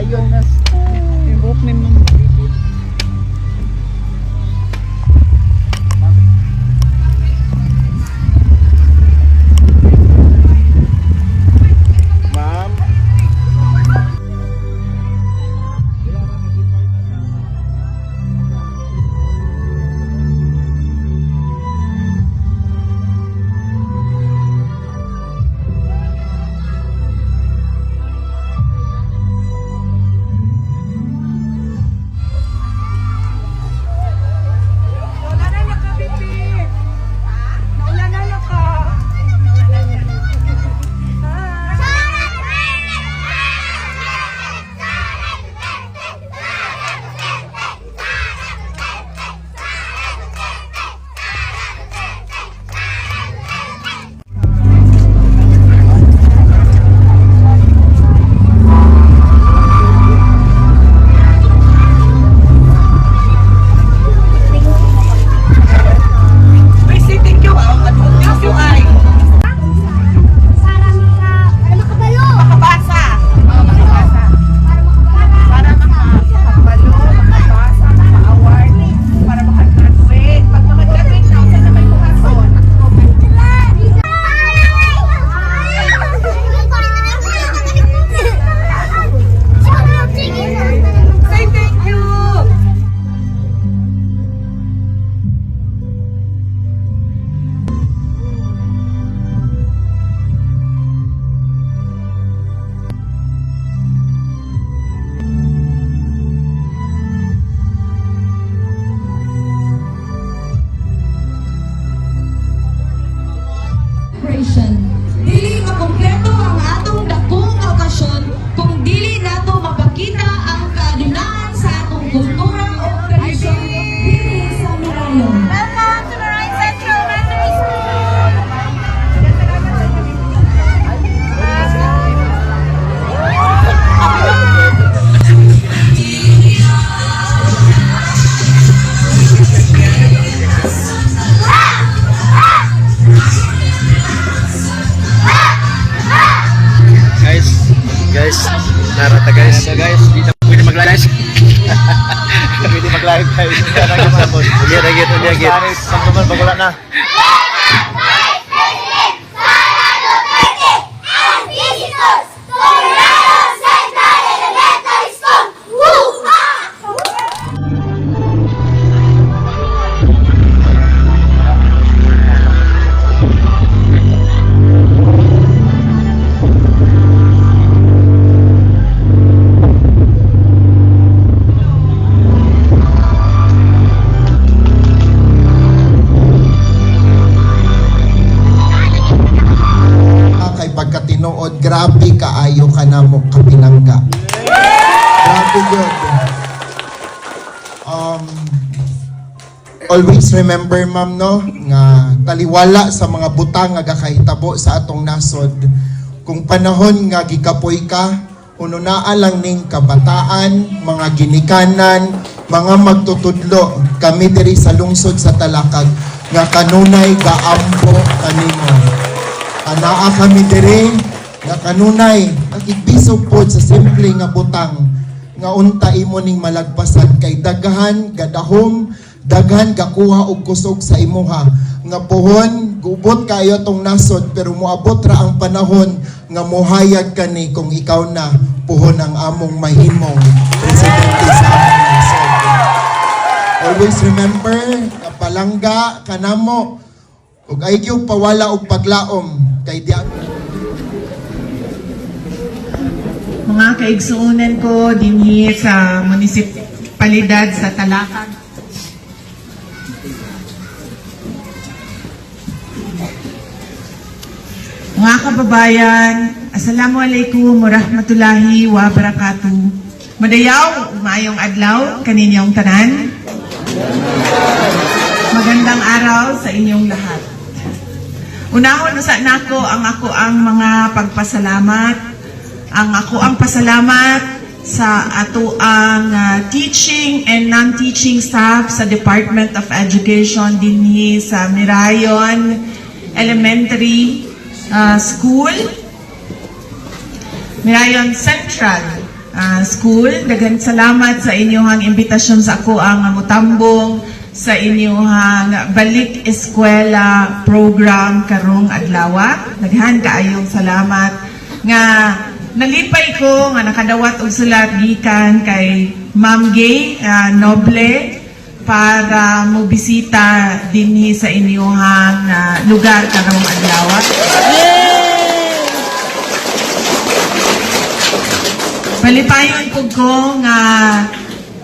Dayon na. Ibok ni Ma'am. Ma'am. Dili makompleto ang atong dakong okasyon kung dili nato mapakita ang kaadunaan sa atong kultura o tradisyon dili sa Mirayon. Welcome to Marayon Central Elementary School! Guys, narata guys. Di na pwede mag-live. Pwede mag-live guys. Uliagit. Pagkaman, bagula na. Pagkatinood, grabe kaayo ka na mo kapinangga. Grabe yun. Always remember, ma'am, no, nga taliwala sa mga butang nga gakahitabo sa atong nasod. Kung panahon nga gikapoy ka, ununaa lang ning kabataan, mga ginikanan, mga magtutudlo, kami diri sa lungsod sa Talakag, nga kanunay gaampo kanimo. Anaa kami dire nga kanunay nakikbisog pod sa simple nga butang nga unta imo ning malagpasan kay daghan gadahom daghan gakuha og kusog sa imuha nga pohon gubot kayo tong nasod pero moabot ra ang panahon nga mohayag kani kung ikaw na pohon ang among mahimong presidente sa among nasod. Always remember kapalangga kanamo ug aygyud pawala og paglaom kay diya. Mga kaigsuunan ko dinhi sa munisipalidad sa Talakag. Mga kababayan, Assalamualaikum warahmatullahi wabarakatuh. Madayaw, maayong adlaw kaninyong tanan. Magandang araw sa inyong lahat. Unahon sa nako ang mga pagpasalamat. Ang pasalamat sa ato ang teaching and non-teaching staff sa Department of Education dinhi sa Mirayon Elementary School, Mirayon Central school. Daghang salamat sa inyong imbitasyon sa ako ang mutambong sa inyong balik eskwela program karong adlaw. Daghan kaayong salamat nga nalipay ko nga nakadawat og sulat gikan kay Ma'am Gay Noble para mo bisita dinhi sa inyong lugar karong adlaw. Malipayon po ko nga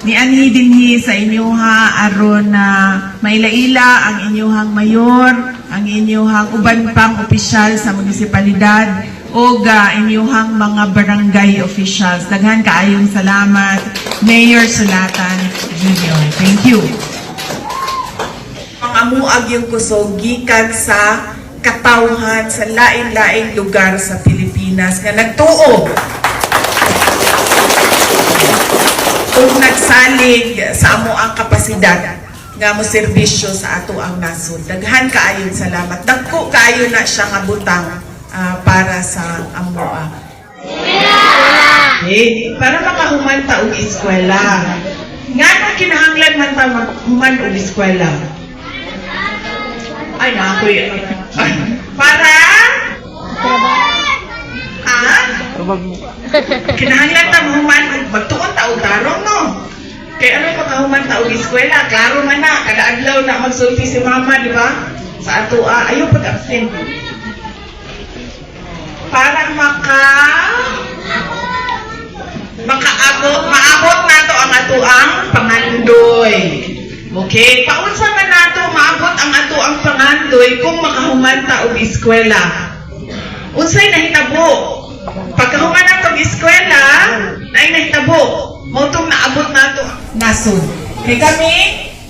nianhi dinhi sa inyuha aron na mailaila ang inyuhang mayor, ang inyuhang uban pang opisyal sa munisipalidad o inyuhang mga barangay officials. Daghan kaayong salamat, Mayor Sulatan Jr. Thank you. Ang amuag yung kusog gikan sa katawhan sa lain-laing lugar sa Pilipinas nga nagtuo kung nagsalig sa amo ang kapasidad nga mo serbisyo sa ato ang nasod. Daghan kaayon salamat. Dagko kaayo na siya nga butang para sa amo. Para makahumanta og eskwela. Nga na kinahanglan man ta maghuman og eskwela. Ay na ako'y para kinahanglan ta mahuman magtuon ta og tarong no. Kay ano pa kahuman ta og eskwela, klaro man na kada adlaw na magsulti si mama, di ba? Sa ato ayo pag-absent. Para maabot nato ang ato ang pangandoy. Okay, paunsa man nato maabot ang ato ang pangandoy kung makahuman ta og eskwela. Unsay nahitabo? Pagkahuman natong eskwela, naay nahitabo, motong naabot nato nasod. Kay kami,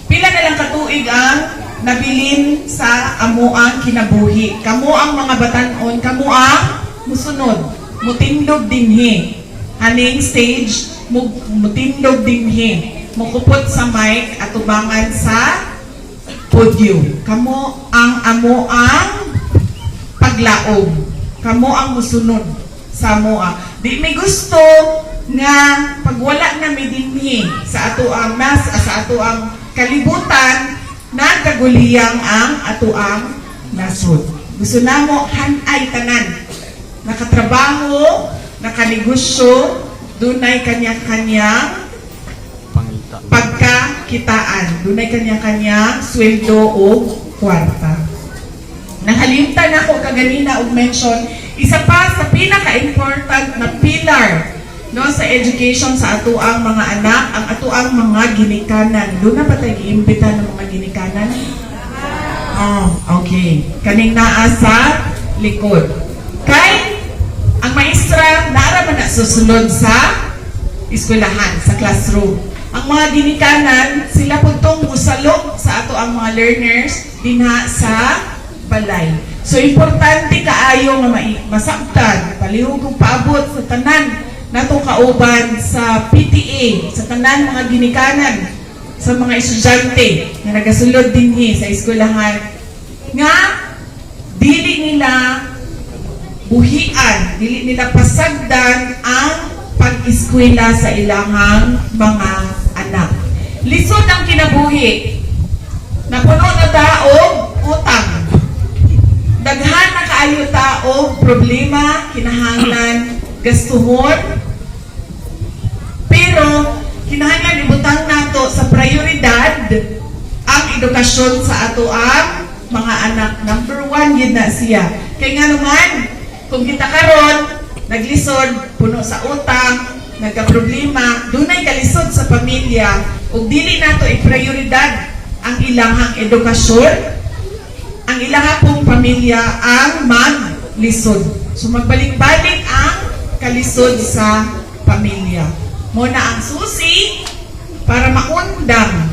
pila na lang katuig ang nabilin sa amuang kinabuhi. Kamo ang mga batanon, kamo ang musunod, mutindog dinhi. Haning stage, mutindog dinhi. Mukupot sa mic at ubangan sa podium. Kamo ang amuang paglaog. Kamo ang musunod sa moa. Di may gusto nga pagwala na may dinhi sa ato ang sa ato ang kalibutan nagkaguliyang ang ato ang nasod. Gusto namo hanay tanan. Nakatrabaho, nakaligusyo, dunay kanya-kanyang pagkakitaan. Dunay kanya-kanyang sweldo o kwarta. Nahalimtan ako kaganina og mention, isa pa sa pinaka-important na pillar no sa education sa ato ang mga anak, ang ato ang mga ginikanan. Doon na pa tayo iimbita ng mga ginikanan? Okay. Kaning naa sa likod. Kay ang maestra naara man na susunod sa eskwelahan, sa classroom. Ang mga ginikanan, sila po itong musalok sa ato ang mga learners dinha sa balay. So, importante kaayo nga masabtan, palihog kong paabot sa tanan natong kauban sa PTA, sa tanan mga ginikanan, sa mga estudyante na nagasulod dinhi sa eskwelahan nga dili nila buhian, dili nila pasagdan ang pag-eskwela sa ilahang mga anak. Lisod ang kinabuhi. Napuno na taog utang. Daghan na kaayo taog problema, kinahanglan gastuhon. Pero kinahanglan ibutang nato sa prioridad ang edukasyon sa ato ang mga anak. Number 1 yun na siya. Kaya nga naman, kung kita karon naglisod, puno sa utang, nagka-problema, dunay kalisod sa pamilya, ug dili nato i-prioridad ang ilahang edukasyon, ang ilaha pong pamilya ang maglisod. So magbalik-balik ang kalisod sa pamilya. Muna ang susi para maundang,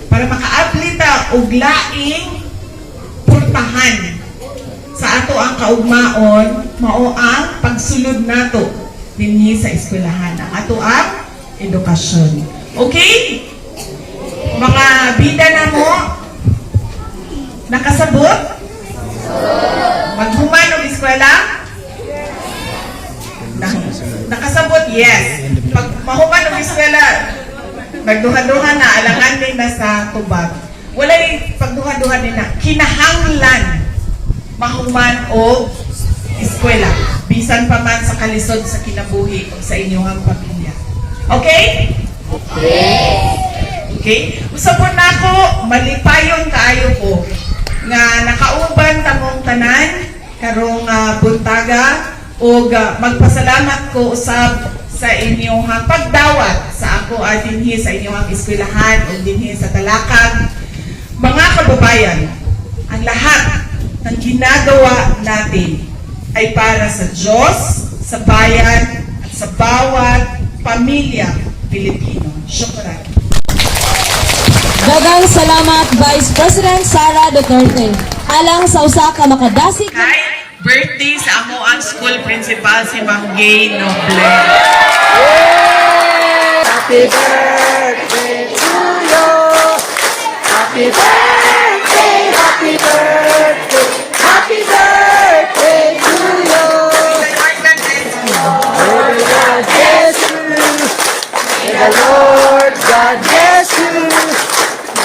para makaablita og laing purtahan sa ato ang kaugmaon, mao ang pagsulod nato dinhi sa eskwelahan, ang ato ang edukasyon. Okay? Mga bida na mo, nakasabot? Maghuman og eskwela? Nakasabot? Yes. Pag Nagduha-duha na, alangan din na sa tubag. Walay pagduha-duha din na, kinahanglan mahuman o eskwela. Bisan pa man sa kalisod sa kinabuhi o sa inyong pamilya. Okay? Okay? Usapon na ako, malipayon kaayo ko nga nakauban tamong tanan karong buntaga o magpasalamat ko usab sa inyong pagdawat sa ako dinhi sa inyong eskwelahan o dinhi sa Talakag. Mga kababayan, ang lahat ng ginagawa natin ay para sa Diyos, sa bayan, at sa bawat pamilya Pilipino. Syukran. Daghang salamat Vice President Sara Duterte. Alang sa usa ka makadasig Kay birthday sa amo ang school principal si Ma'am Gay Noble. Happy birthday to you. Happy birthday, happy birthday, happy birthday to you. May the Lord God bless you.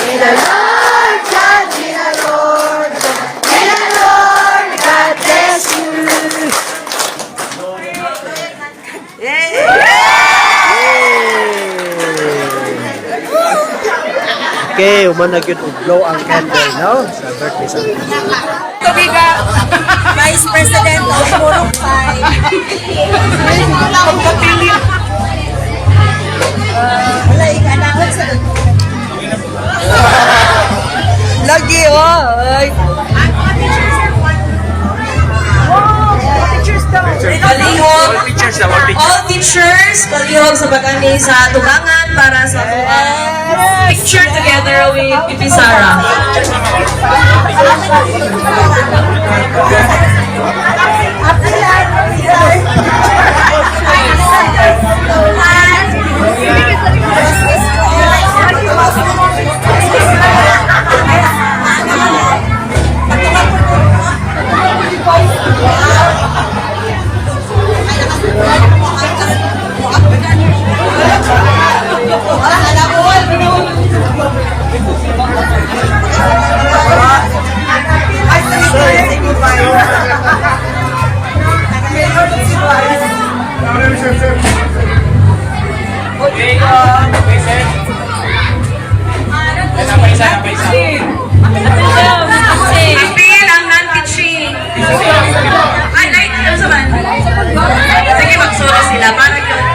May the Lord God, may the Lord God, may the Lord God bless you. Okay, umanag yun blow ang candle, no? Sa birthday sa Vice President of Murupay. Wala, ikanahon sa lagi, oh. Ay. all teachers, palihog sa pagkani sa tubangan para sa picture together with Pipi Sara. Apil ang non-teaching. Ay, like, ano sa man? Sige, magsura sila. Para yun.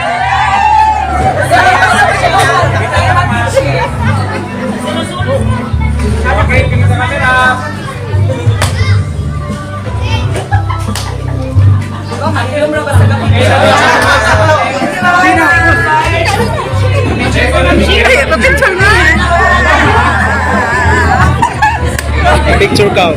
picture ka.